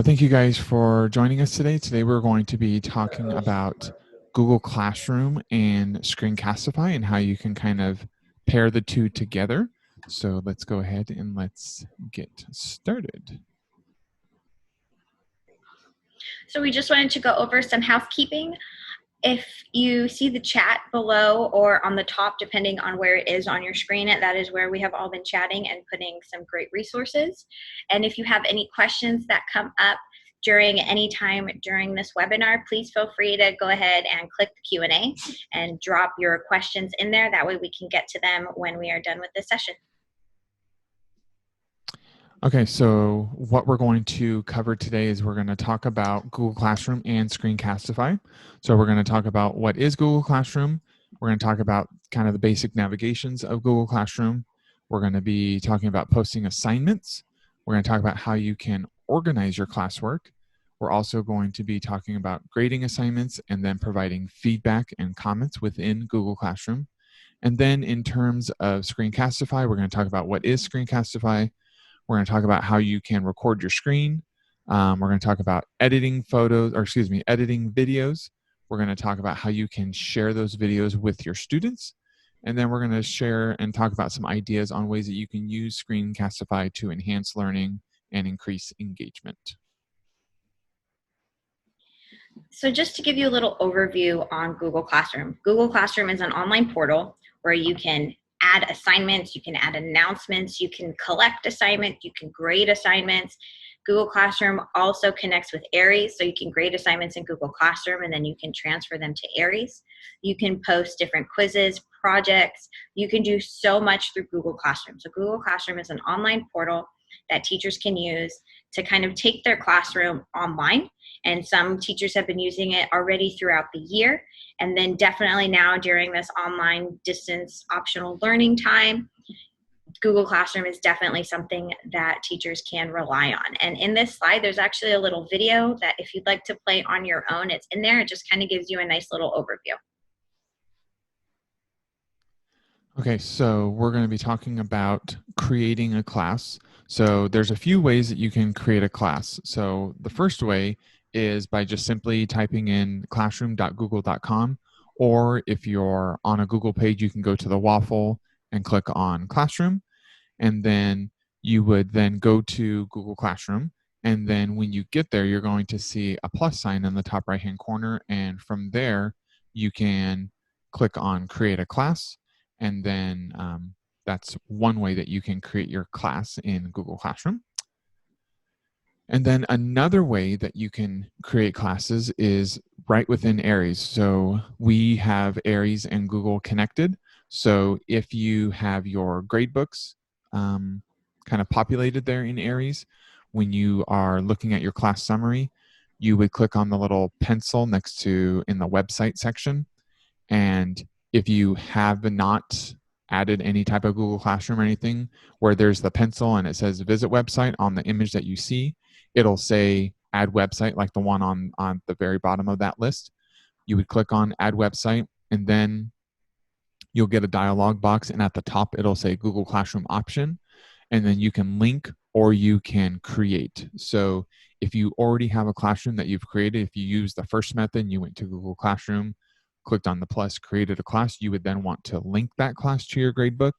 Thank you guys for joining us today. Today we're going to be talking about Google Classroom and Screencastify and how you can kind of pair the two together. So let's go ahead and let's get started. So we just wanted to go over some housekeeping. If you see the chat below or on the top, depending on where it is on your screen, that is where we have all been chatting and putting some great resources. And if you have any questions that come up during any time during this webinar, please feel free to go ahead and click the Q&A and drop your questions in there. That way we can get to them when we are done with this session. Okay, so what we're going to cover today is we're going to talk about Google Classroom and Screencastify. So we're going to talk about what is Google Classroom. We're going to talk about kind of the basic navigations of Google Classroom. We're going to be talking about posting assignments. We're going to talk about how you can organize your classwork. We're also going to be talking about grading assignments and then providing feedback and comments within Google Classroom. And then in terms of Screencastify, we're going to talk about what is Screencastify. We're going to talk about how you can record your screen. We're going to talk about editing editing videos. We're going to talk about how you can share those videos with your students. And then we're going to share and talk about some ideas on ways that you can use Screencastify to enhance learning and increase engagement. So just to give you a little overview on Google Classroom. Google Classroom is an online portal where you can add assignments, you can add announcements, you can collect assignments, you can grade assignments. Google Classroom also connects with Aries, so you can grade assignments in Google Classroom and then you can transfer them to Aries. You can post different quizzes, projects. You can do so much through Google Classroom. So Google Classroom is an online portal that teachers can use to kind of take their classroom online. And some teachers have been using it already throughout the year. And then definitely now during this online distance optional learning time, Google Classroom is definitely something that teachers can rely on. And in this slide, there's actually a little video that if you'd like to play on your own, it's in there. It just kind of gives you a nice little overview. Okay, so we're going to be talking about creating a class. So there's a few ways that you can create a class. So the first way is by just simply typing in classroom.google.com, or if you're on a Google page, you can go to the waffle and click on Classroom, and then you would then go to Google Classroom, and then when you get there, you're going to see a plus sign in the top right-hand corner, and from there, you can click on Create a Class, and then that's one way that you can create your class in Google Classroom. And then another way that you can create classes is right within Aries. So we have Aries and Google connected. So if you have your gradebooks kind of populated there in Aries, when you are looking at your class summary, you would click on the little pencil next to in the website section. And if you have not added any type of Google Classroom or anything, where there's the pencil and it says visit website on the image that you see, it'll say add website, like the one on the very bottom of that list. You would click on add website, and then you'll get a dialog box, and at the top it'll say Google Classroom option, and then you can link or you can create. So if you already have a classroom that you've created, if you use the first method and you went to Google Classroom, clicked on the plus, created a class, you would then want to link that class to your gradebook.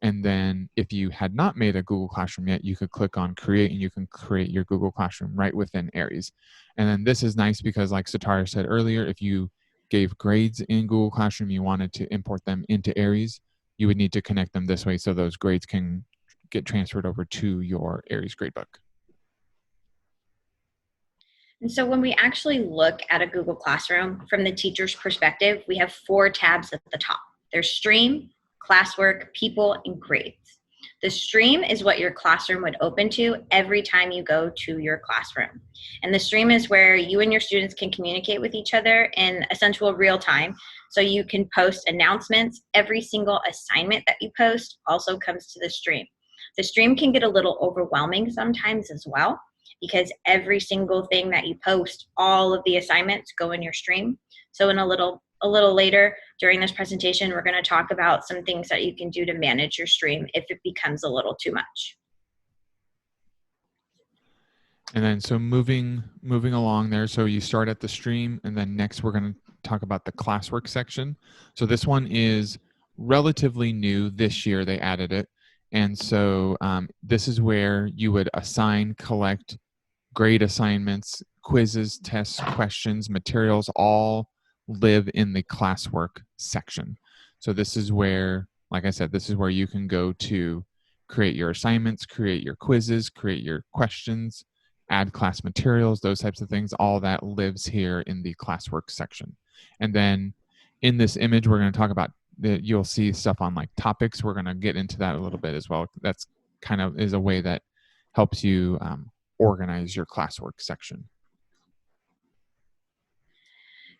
And then if you had not made a Google Classroom yet, you could click on create and you can create your Google Classroom right within Aries. And then this is nice because, like Satara said earlier, if you gave grades in Google Classroom, you wanted to import them into Aries, you would need to connect them this way so those grades can get transferred over to your Aries gradebook. And so when we actually look at a Google Classroom from the teacher's perspective, we have 4 tabs at the top. There's Stream, Classwork, People, and Grades. The Stream is what your classroom would open to every time you go to your classroom. And the Stream is where you and your students can communicate with each other in essential real time. So you can post announcements. Every single assignment that you post also comes to the Stream. The Stream can get a little overwhelming sometimes as well, because every single thing that you post, all of the assignments go in your Stream. So in a little later during this presentation, we're going to talk about some things that you can do to manage your Stream if it becomes a little too much. And then so moving along there, so you start at the stream, and then next we're going to talk about the classwork section. So this one is relatively new this year. They added it. And so this is where you would assign, collect, grade assignments, quizzes, tests, questions, materials, all live in the classwork section. So this is where, like I said, this is where you can go to create your assignments, create your quizzes, create your questions, add class materials, those types of things. All that lives here in the classwork section. And then in this image, we're going to talk about that. You'll see stuff on like topics. We're going to get into that a little bit as well. That's kind of is a way that helps you organize your classwork section.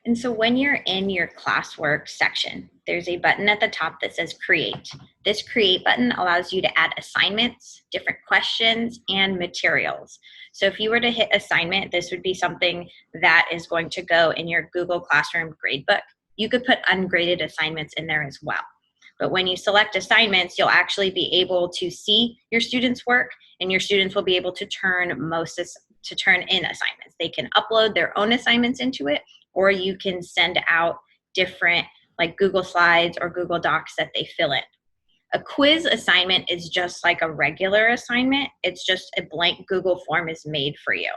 And so when you're in your classwork section, there's a button at the top that says Create. This Create button allows you to add assignments, different questions, and materials. So if you were to hit assignment, this would be something that is going to go in your Google Classroom gradebook. You could put ungraded assignments in there as well. But when you select assignments, you'll actually be able to see your students' work, and your students will be able to turn in assignments. They can upload their own assignments into it, or you can send out different like Google Slides or Google Docs that they fill in. A quiz assignment is just like a regular assignment. It's just a blank Google form is made for you.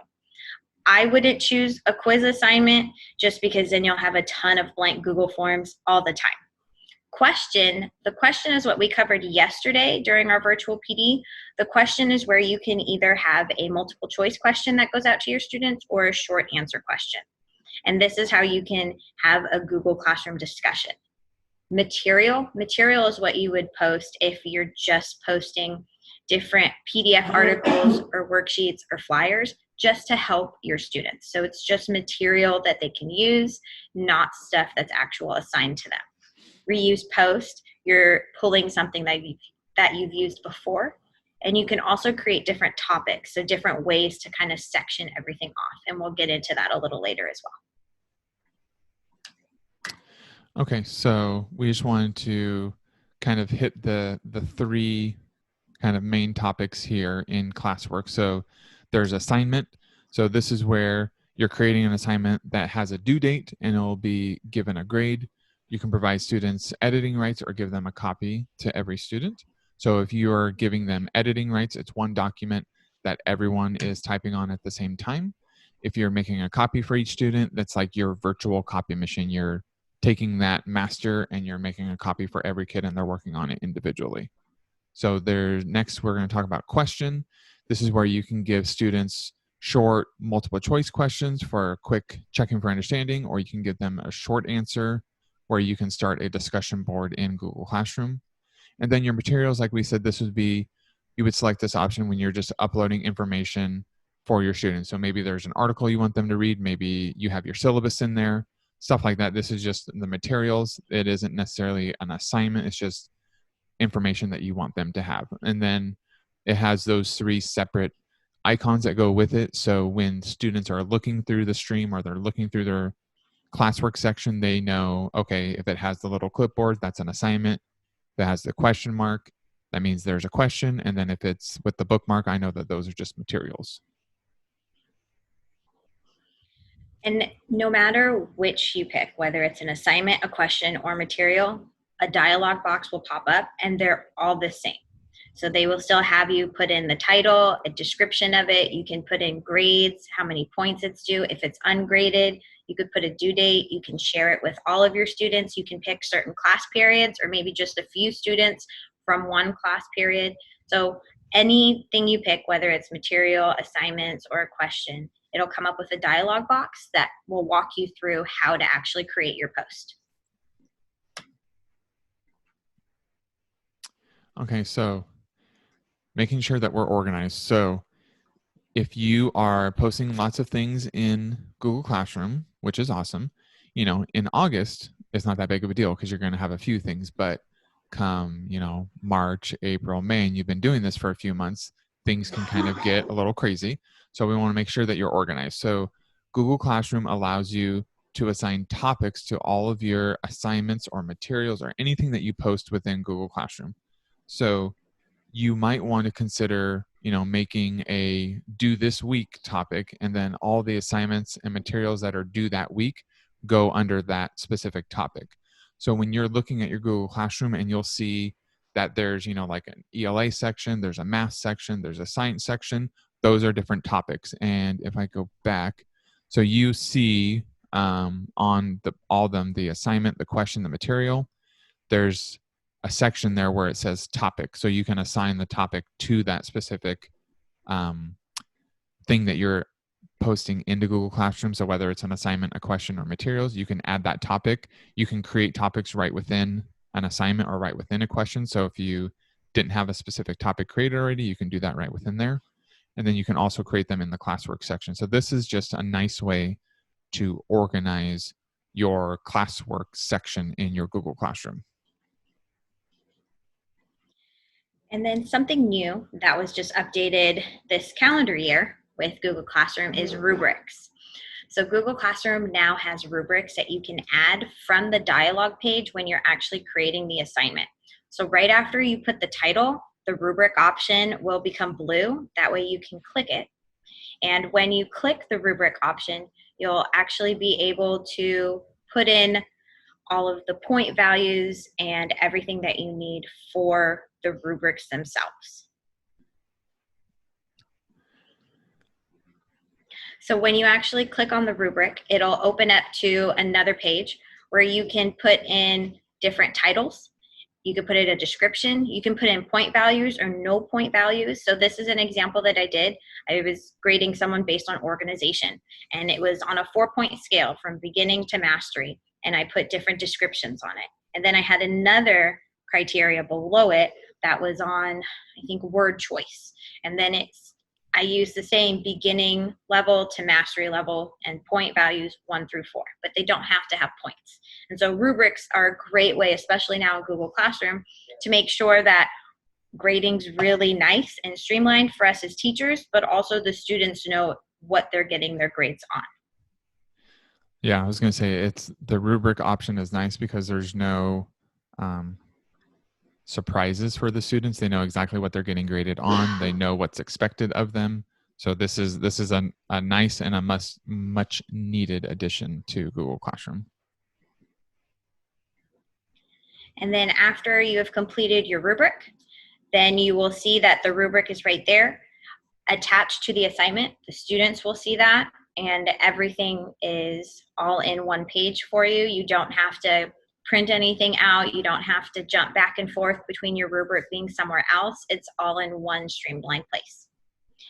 I wouldn't choose a quiz assignment just because then you'll have a ton of blank Google forms all the time. The question is what we covered yesterday during our virtual PD. The question is where you can either have a multiple choice question that goes out to your students or a short answer question. And this is how you can have a Google Classroom discussion. Material is what you would post if you're just posting different PDF articles or worksheets or flyers just to help your students. So it's just material that they can use, not stuff that's actual assigned to them. Reuse post, you're pulling something that you've used before. And you can also create different topics, so different ways to kind of section everything off. And we'll get into that a little later as well. Okay, so we just wanted to kind of hit the three kind of main topics here in classwork. So there's assignment. So this is where you're creating an assignment that has a due date and it will be given a grade. You can provide students editing rights or give them a copy to every student. So if you're giving them editing rights, it's one document that everyone is typing on at the same time. If you're making a copy for each student, that's like your virtual copy machine. You're taking that master and you're making a copy for every kid and they're working on it individually. So next we're going to talk about question. This is where you can give students short multiple choice questions for quick checking for understanding, or you can give them a short answer where you can start a discussion board in Google Classroom. And then your materials, like we said, you would select this option when you're just uploading information for your students. So maybe there's an article you want them to read, maybe you have your syllabus in there, stuff like that. This is just the materials. It isn't necessarily an assignment. It's just information that you want them to have. And then it has those three separate icons that go with it. So when students are looking through the stream or they're looking through their classwork section, they know, okay, if it has the little clipboard, that's an assignment. If it has the question mark, that means there's a question. And then if it's with the bookmark, I know that those are just materials. And no matter which you pick, whether it's an assignment, a question, or material, a dialog box will pop up and they're all the same. So they will still have you put in the title, a description of it. You can put in grades, how many points it's due. If it's ungraded, you could put a due date. You can share it with all of your students. You can pick certain class periods or maybe just a few students from one class period. So anything you pick, whether it's material, assignments, or a question, it'll come up with a dialog box that will walk you through how to actually create your post. Okay, so making sure that we're organized. So if you are posting lots of things in Google Classroom, which is awesome, in August, it's not that big of a deal because you're going to have a few things, but come, March, April, May, and you've been doing this for a few months, things can kind of get a little crazy. So we want to make sure that you're organized. So Google Classroom allows you to assign topics to all of your assignments or materials or anything that you post within Google Classroom. So you might want to consider, making a due this week topic, and then all the assignments and materials that are due that week go under that specific topic. So when you're looking at your Google Classroom and you'll see that there's, like an ELA section, there's a math section, there's a science section, those are different topics. And if I go back, so you see on all of them, the assignment, the question, the material, there's a section there where it says topic. So you can assign the topic to that specific thing that you're posting into Google Classroom. So whether it's an assignment, a question, or materials, you can add that topic. You can create topics right within an assignment or right within a question. So if you didn't have a specific topic created already, you can do that right within there. And then you can also create them in the classwork section. So this is just a nice way to organize your classwork section in your Google Classroom. And then something new that was just updated this calendar year with Google Classroom is rubrics. So Google Classroom now has rubrics that you can add from the dialog page when you're actually creating the assignment. So right after you put the title, the rubric option will become blue. That way you can click it. And when you click the rubric option, you'll actually be able to put in all of the point values and everything that you need for the rubrics themselves. So when you actually click on the rubric, it'll open up to another page where you can put in different titles. You can put in a description. You can put in point values or no point values. So this is an example that I did. I was grading someone based on organization, and it was on a 4-point scale from beginning to mastery, and I put different descriptions on it. And then I had another criteria below it that was on, I think, word choice. And then I used the same beginning level to mastery level and point values 1 through 4, but they don't have to have points. And so rubrics are a great way, especially now in Google Classroom, to make sure that grading's really nice and streamlined for us as teachers, but also the students know what they're getting their grades on. Yeah, I was going to say the rubric option is nice because there's no surprises for the students. They know exactly what they're getting graded on. They know what's expected of them. So this is a nice and a much needed addition to Google Classroom. And then after you have completed your rubric, then you will see that the rubric is right there attached to the assignment. The students will see that, and everything is all in one page for you. You don't have to print anything out. You don't have to jump back and forth between your rubric being somewhere else. It's all in one streamlined place.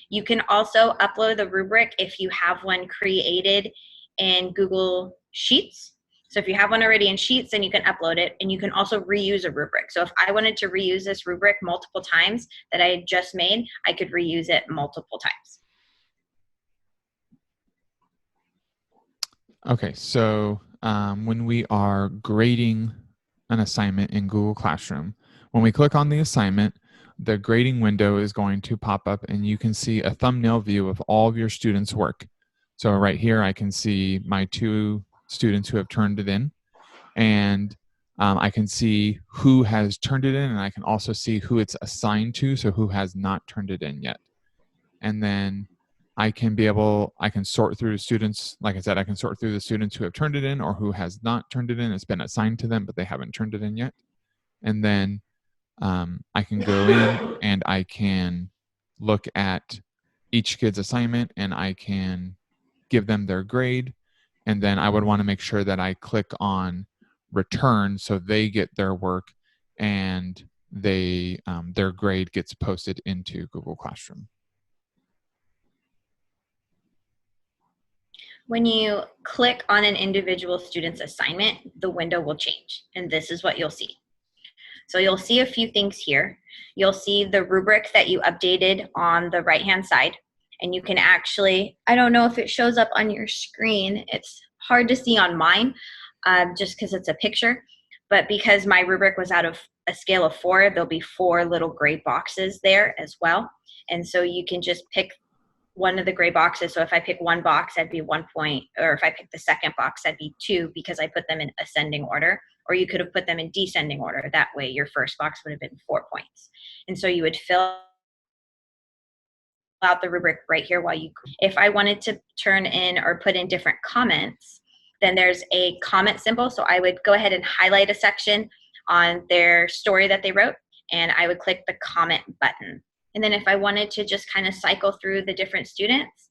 You can also upload the rubric if you have one created in Google Sheets. So if you have one already in Sheets, then you can upload it, and you can also reuse a rubric. So if I wanted to reuse this rubric multiple times that I had just made, I could reuse it multiple times. Okay, so when we are grading an assignment in Google Classroom, when we click on the assignment, the grading window is going to pop up, and you can see a thumbnail view of all of your students' work. So right here, I can see my 2 students who have turned it in, and I can see who has turned it in, and I can also see who it's assigned to, so who has not turned it in yet. And then I can sort through students. Like I said, I can sort through the students who have turned it in or who has not turned it in. It's been assigned to them, but they haven't turned it in yet. And then I can go in and I can look at each kid's assignment, and I can give them their grade. And then I would want to make sure that I click on return so they get their work and their grade gets posted into Google Classroom. When you click on an individual student's assignment, the window will change, and this is what you'll see. So you'll see a few things here. You'll see the rubric that you updated on the right-hand side, and you can actually, I don't know if it shows up on your screen. It's hard to see on mine just because it's a picture, but because my rubric was out of a scale of 4, there'll be 4 little gray boxes there as well. And so you can just pick one of the gray boxes. So if I pick one box, that'd be 1 point, or if I pick the second box, that'd be 2 because I put them in ascending order, or you could have put them in descending order. That way your first box would have been 4 points. And so you would fill out the rubric right here while you, if I wanted to turn in or put in different comments, then there's a comment symbol. So I would go ahead and highlight a section on their story that they wrote, and I would click the comment button. And then if I wanted to just kind of cycle through the different students,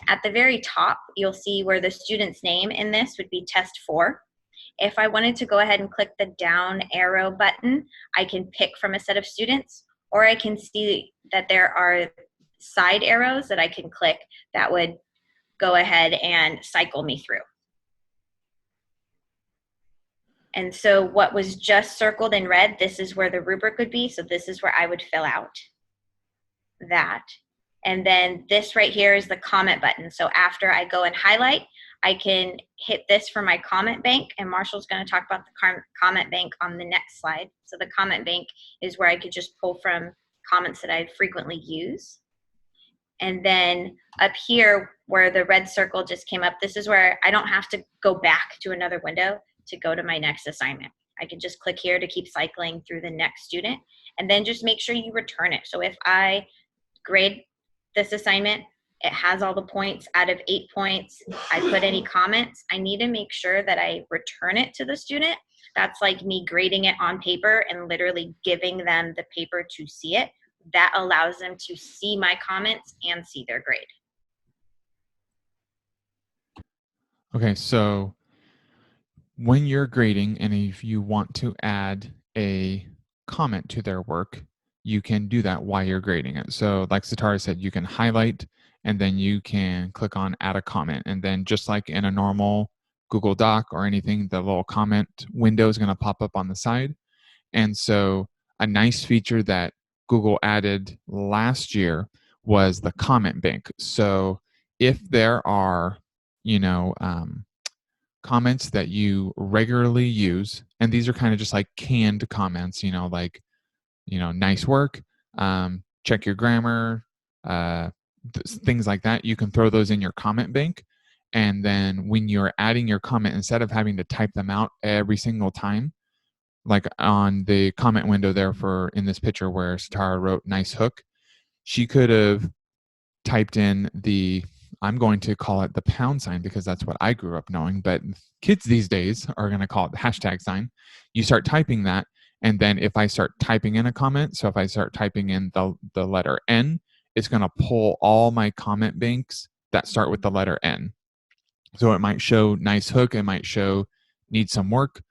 at the very top, you'll see where the student's name in this would be test 4. If I wanted to go ahead and click the down arrow button, I can pick from a set of students, or I can see that there are side arrows that I can click that would go ahead and cycle me through. And so what was just circled in red, this is where the rubric would be. So this is where I would fill out that. And then this right here is the comment button. So after I go and highlight, I can hit this for my comment bank, and Marshall's going to talk about the comment bank on the next slide. So the comment bank is where I could just pull from comments that I frequently use. And then up here where the red circle just came up, this is where I don't have to go back to another window to go to my next assignment. I can just click here to keep cycling through the next student, and then just make sure you return it. So if I grade this assignment, it has all the points out of 8 points. I put any comments. I need to make sure that I return it to the student. That's like me grading it on paper and literally giving them the paper to see it. That allows them to see my comments and see their grade. Okay, so when you're grading and if you want to add a comment to their work, you can do that while you're grading it. So like Satara said, you can highlight and then you can click on add a comment. And then just like in a normal Google Doc or anything, the little comment window is going to pop up on the side. And so a nice feature that Google added last year was the comment bank. So if there are, comments that you regularly use, and these are kind of just like canned comments, like, nice work, check your grammar, things like that. You can throw those in your comment bank. And then when you're adding your comment, instead of having to type them out every single time, like on the comment window there for in this picture where Satara wrote nice hook, she could have typed in I'm going to call it the pound sign because that's what I grew up knowing, but kids these days are going to call it the hashtag sign. You start typing that, and then if I start typing in a comment, so if I start typing in the letter N, it's going to pull all my comment banks that start with the letter N. So it might show nice hook, it might show need some work.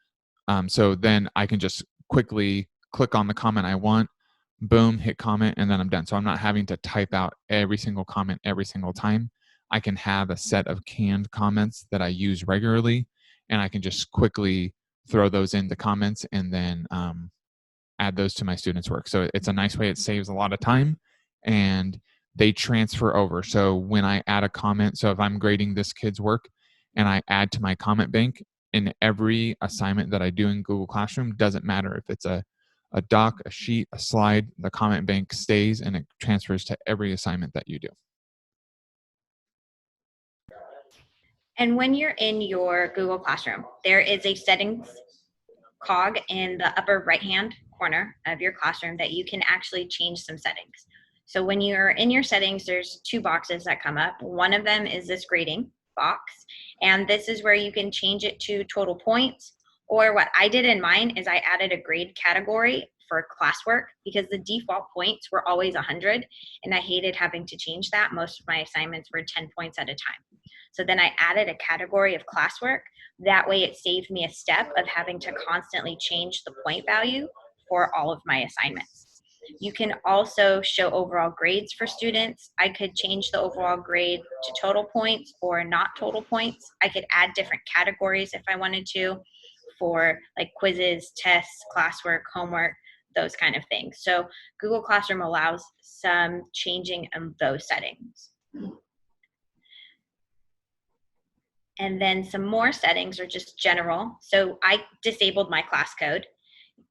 So then I can just quickly click on the comment I want, boom, hit comment, and then I'm done. So I'm not having to type out every single comment every single time. I can have a set of canned comments that I use regularly, and I can just quickly throw those into comments and then add those to my students' work. So it's a nice way. It saves a lot of time, and they transfer over. So when I add a comment, so if I'm grading this kid's work and I add to my comment bank, in every assignment that I do in Google Classroom, doesn't matter if it's a doc, a sheet, a slide, the comment bank stays and it transfers to every assignment that you do. And when you're in your Google Classroom, there is a settings cog in the upper right-hand corner of your classroom that you can actually change some settings. So when you're in your settings, there's 2 boxes that come up. One of them is this grading box, and this is where you can change it to total points, or what I did in mine is I added a grade category for classwork because the default points were always 100, and I hated having to change that. Most of my assignments were 10 points at a time. So then I added a category of classwork. That way it saved me a step of having to constantly change the point value for all of my assignments. You can also show overall grades for students. I could change the overall grade to total points or not total points. I could add different categories if I wanted to for like quizzes, tests, classwork, homework, those kind of things. So Google Classroom allows some changing of those settings. And then some more settings are just general. So I disabled my class code.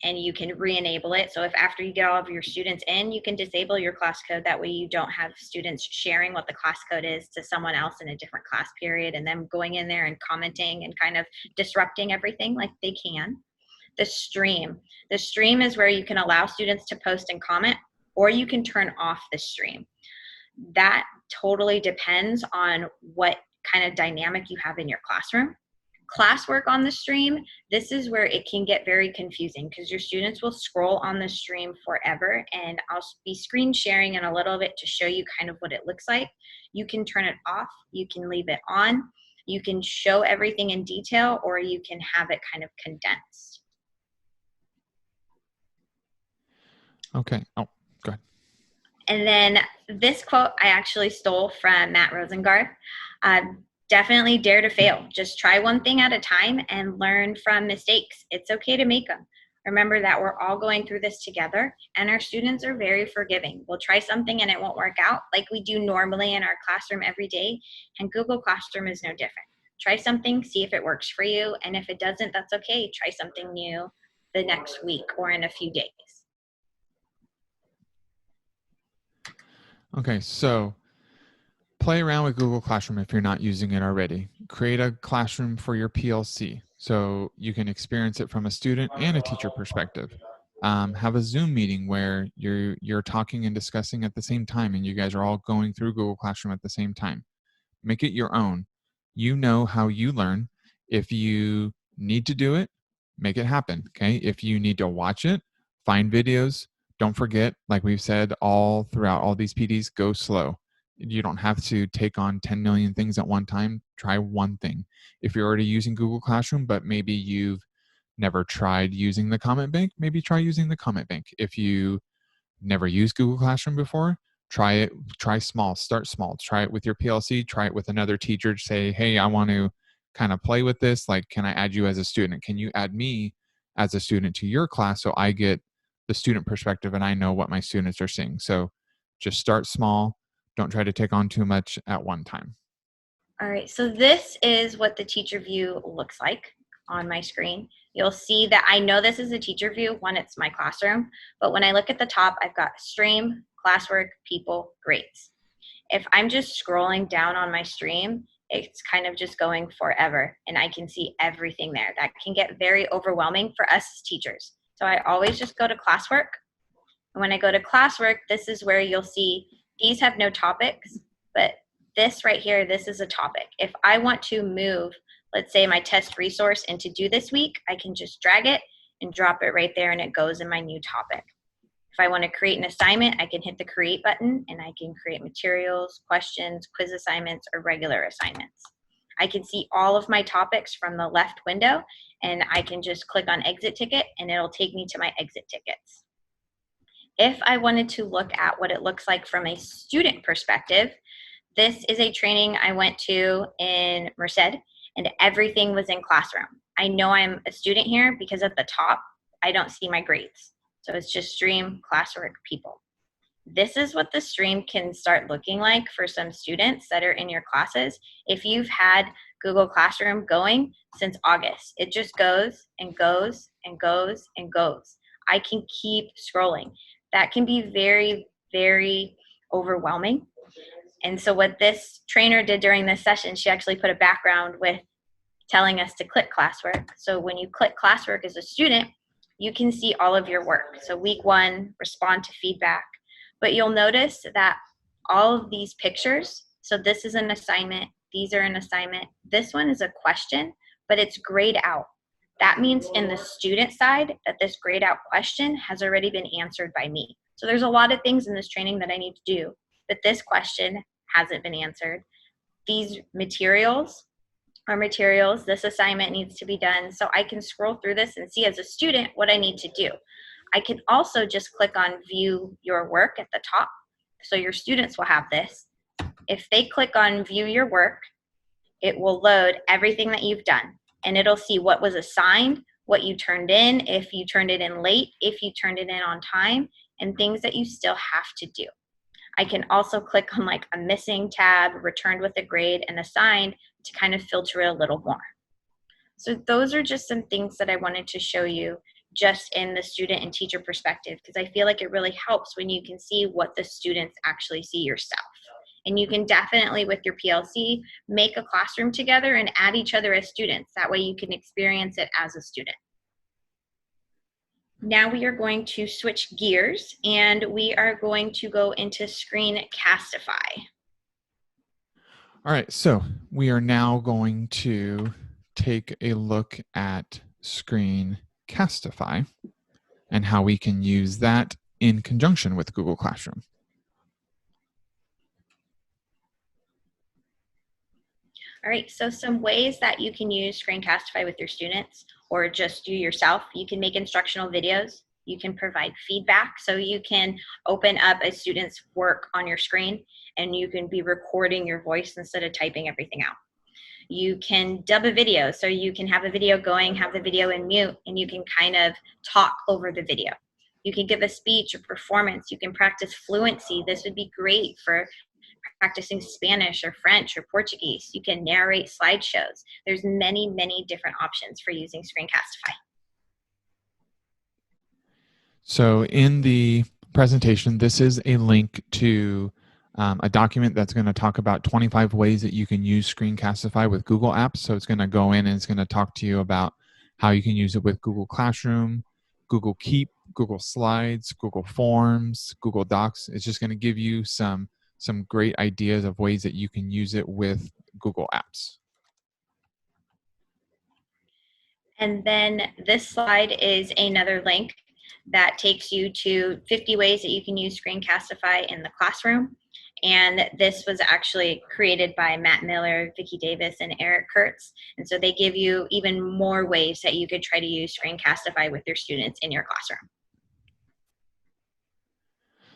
and you can re-enable it. So if after you get all of your students in, you can disable your class code. That way you don't have students sharing what the class code is to someone else in a different class period and them going in there and commenting and kind of disrupting everything like they can. The stream. The stream is where you can allow students to post and comment, or you can turn off the stream. That totally depends on what kind of dynamic you have in your classroom. Classwork on the stream, this is where it can get very confusing because your students will scroll on the stream forever, and I'll be screen sharing in a little bit to show you kind of what it looks like. You can turn it off, you can leave it on, you can show everything in detail, or you can have it kind of condensed. Okay, oh, go ahead. And then this quote I actually stole from Matt Rosengart. Definitely dare to fail. Just try one thing at a time and learn from mistakes. It's okay to make them. Remember that we're all going through this together, and our students are very forgiving. We'll try something and it won't work out like we do normally in our classroom every day, and Google Classroom is no different. Try something, see if it works for you, and if it doesn't, that's okay. Try something new the next week or in a few days. Okay, so play around with Google Classroom if you're not using it already. Create a classroom for your PLC so you can experience it from a student and a teacher perspective. Have a Zoom meeting where you're talking and discussing at the same time, and you guys are all going through Google Classroom at the same time. Make it your own. You know how you learn. If you need to do it, make it happen. Okay. If you need to watch it, find videos. Don't forget, like we've said all throughout all these PDs, go slow. You don't have to take on 10 million things at one time. Try one thing. If you're already using Google Classroom, but maybe you've never tried using the comment bank, maybe try using the comment bank. If you never used Google Classroom before, try it. Try small. Start small. Try it with your PLC. Try it with another teacher. Say, hey, I want to kind of play with this. Like, can I add you as a student? Can you add me as a student to your class so I get the student perspective and I know what my students are seeing? So just start small. Don't try to take on too much at one time. All right, so this is what the teacher view looks like on my screen. You'll see that I know this is a teacher view when it's my classroom, but when I look at the top, I've got stream, classwork, people, grades. If I'm just scrolling down on my stream, it's kind of just going forever, and I can see everything there. That can get very overwhelming for us as teachers. So I always just go to classwork. And when I go to classwork, this is where you'll see these have no topics, but this right here, this is a topic. If I want to move, let's say my test resource into due this week, I can just drag it and drop it right there and it goes in my new topic. If I want to create an assignment, I can hit the create button and I can create materials, questions, quiz assignments, or regular assignments. I can see all of my topics from the left window, and I can just click on exit ticket and it'll take me to my exit tickets. If I wanted to look at what it looks like from a student perspective, this is a training I went to in Merced, and everything was in classroom. I know I'm a student here because at the top, I don't see my grades. So it's just stream, classwork, people. This is what the stream can start looking like for some students that are in your classes. If you've had Google Classroom going since August, it just goes and goes and goes and goes. I can keep scrolling. That can be very, very overwhelming. And so what this trainer did during this session, she actually put a background with telling us to click classwork. So when you click classwork as a student, you can see all of your work. So week 1, respond to feedback. But you'll notice that all of these pictures, so this is an assignment, these are an assignment, this one is a question, but it's grayed out. That means in the student side that this grayed out question has already been answered by me. So there's a lot of things in this training that I need to do, but this question hasn't been answered. These materials are materials, this assignment needs to be done. So I can scroll through this and see as a student what I need to do. I can also just click on view your work at the top. So your students will have this. If they click on view your work, it will load everything that you've done. And it'll see what was assigned, what you turned in, if you turned it in late, if you turned it in on time, and things that you still have to do. I can also click on like a missing tab, returned with a grade, and assigned to kind of filter it a little more. So those are just some things that I wanted to show you just in the student and teacher perspective, because I feel like it really helps when you can see what the students actually see yourself. And you can definitely, with your PLC, make a classroom together and add each other as students. That way you can experience it as a student. Now we are going to switch gears and we are going to go into Screencastify. All right, so we are now going to take a look at Screencastify and how we can use that in conjunction with Google Classroom. All right, so some ways that you can use Screencastify with your students or just you yourself. You can make instructional videos. You can provide feedback. So you can open up a student's work on your screen and you can be recording your voice instead of typing everything out. You can dub a video. So you can have a video going, have the video in mute, and you can kind of talk over the video. You can give a speech or performance. You can practice fluency. This would be great for practicing Spanish or French or Portuguese. You can narrate slideshows. There's many, many different options for using Screencastify. So in the presentation, this is a link to a document that's going to talk about 25 ways that you can use Screencastify with Google Apps. So it's going to go in and it's going to talk to you about how you can use it with Google Classroom, Google Keep, Google Slides, Google Forms, Google Docs. It's just going to give you some great ideas of ways that you can use it with Google Apps. And then this slide is another link that takes you to 50 ways that you can use Screencastify in the classroom. And this was actually created by Matt Miller, Vicki Davis, and Eric Kurtz. And so they give you even more ways that you could try to use Screencastify with your students in your classroom.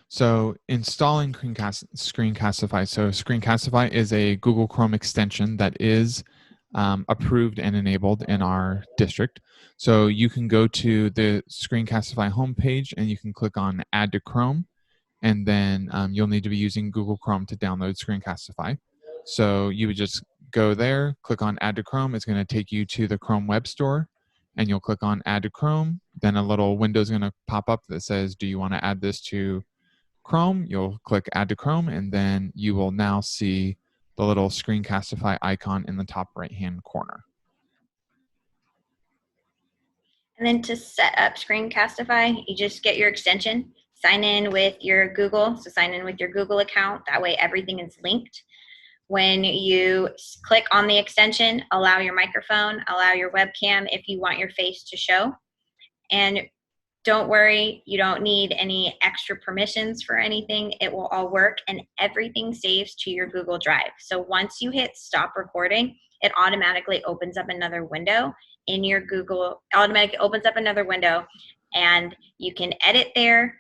So installing Screencastify. So Screencastify is a Google Chrome extension that is approved and enabled in our district. So you can go to the Screencastify homepage and you can click on Add to Chrome, and then you'll need to be using Google Chrome to download Screencastify. So you would just go there, click on Add to Chrome. It's going to take you to the Chrome Web Store, and you'll click on Add to Chrome. Then a little window is going to pop up that says, do you want to add this to Chrome? You'll click Add to Chrome, and then you will now see the little Screencastify icon in the top right-hand corner. And then to set up Screencastify, you just get your extension, sign in with your Google. So sign in with your Google account. That way everything is linked. When you click on the extension, allow your microphone, allow your webcam if you want your face to show. And don't worry, you don't need any extra permissions for anything. It will all work and everything saves to your Google Drive. So once you hit stop recording, it automatically opens up another window in your Google, automatically opens up another window and you can edit there.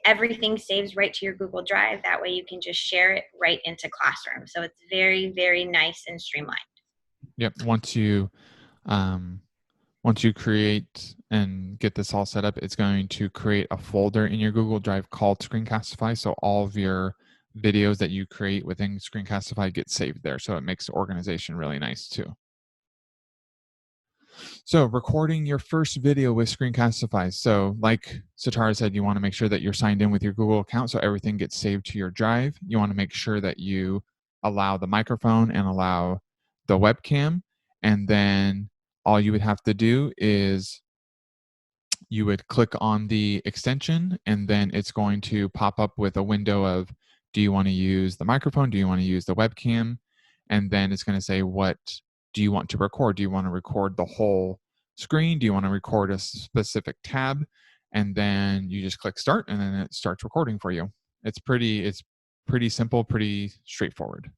Everything saves right to your Google Drive. That way you can just share it right into Classroom. So it's very, very nice and streamlined. Yep. Once you create and get this all set up, it's going to create a folder in your Google Drive called Screencastify. So all of your videos that you create within Screencastify get saved there. So it makes the organization really nice too. So recording your first video with Screencastify. So like Satara said, you want to make sure that you're signed in with your Google account so everything gets saved to your drive. You want to make sure that you allow the microphone and allow the webcam. And then all you would have to do is you would click on the extension and then it's going to pop up with a window of, do you want to use the microphone? Do you want to use the webcam? And then it's going to say, what do you want to record? Do you want to record the whole screen? Do you want to record a specific tab? And then you just click start and then it starts recording for you. It's pretty simple, pretty straightforward.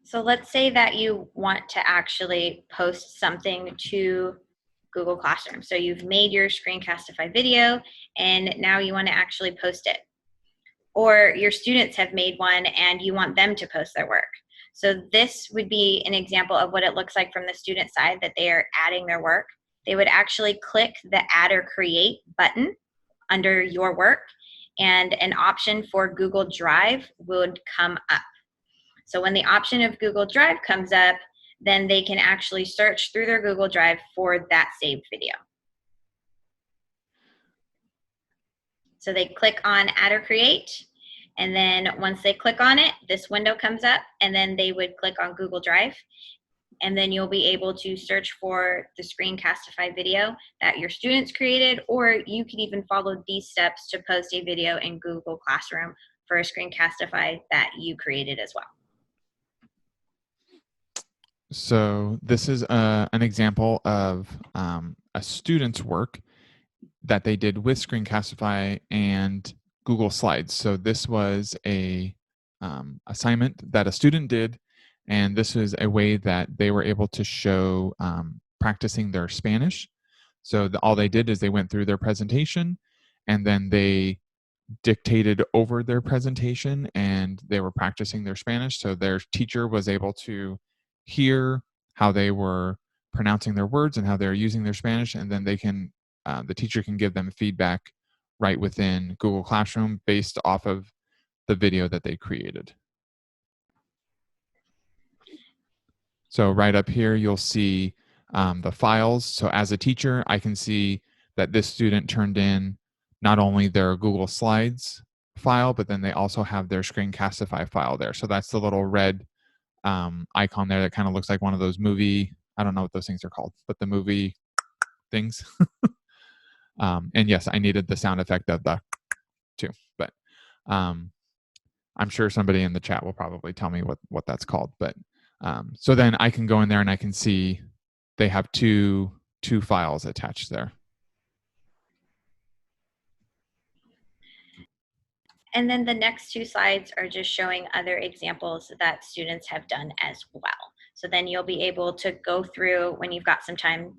So let's say that you want to actually post something to Google Classroom. So you've made your Screencastify video and now you want to actually post it. Or your students have made one and you want them to post their work. So this would be an example of what it looks like from the student side that they are adding their work. They would actually click the Add or Create button under your work and an option for Google Drive would come up. So when the option of Google Drive comes up, then they can actually search through their Google Drive for that saved video. So they click on Add or Create, and then once they click on it, this window comes up, and then they would click on Google Drive, and then you'll be able to search for the Screencastify video that your students created, or you can even follow these steps to post a video in Google Classroom for a Screencastify that you created as well. So this is an example of a student's work that they did with Screencastify and Google Slides. So this was a assignment that a student did, and this is a way that they were able to show practicing their Spanish. So all they did is they went through their presentation, and then they dictated over their presentation, and they were practicing their Spanish. So their teacher was able to hear how they were pronouncing their words and how they're using their Spanish, and then they can the teacher can give them feedback right within Google Classroom based off of the video that they created. So right up here, you'll see the files. So as a teacher, I can see that this student turned in not only their Google Slides file, but then they also have their Screencastify file there. So that's the little red icon there that kind of looks like one of those movie, I don't know what those things are called, but the movie things. And yes, I needed the sound effect of the too, but I'm sure somebody in the chat will probably tell me what that's called. But so then I can go in there and I can see they have two files attached there. And then the next two slides are just showing other examples that students have done as well. So then you'll be able to go through when you've got some time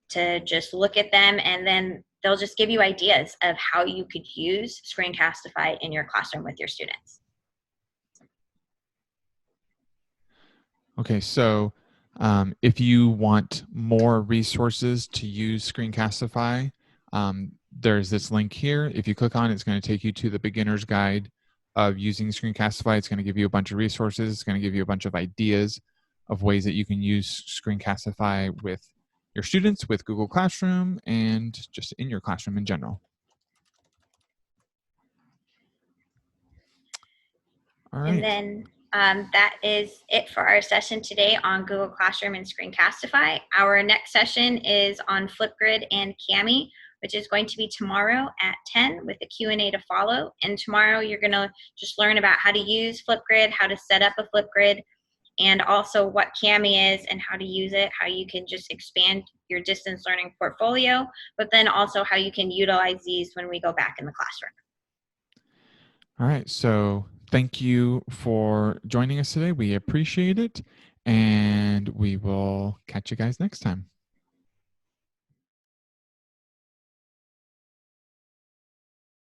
to just look at them, and then they'll just give you ideas of how you could use Screencastify in your classroom with your students. Okay, so if you want more resources to use Screencastify, there's this link here. If you click on it, it's going to take you to the beginner's guide of using Screencastify. It's going to give you a bunch of resources. It's going to give you a bunch of ideas of ways that you can use Screencastify with your students, with Google Classroom, and just in your classroom in general. All right. And then that is it for our session today on Google Classroom and Screencastify. Our next session is on Flipgrid and Kami, which is going to be tomorrow at 10 with a Q&A to follow. And tomorrow you're going to just learn about how to use Flipgrid, how to set up a Flipgrid, and also what Kami is and how to use it, how you can just expand your distance learning portfolio, but then also how you can utilize these when we go back in the classroom. All right, so thank you for joining us today. We appreciate it, and we will catch you guys next time.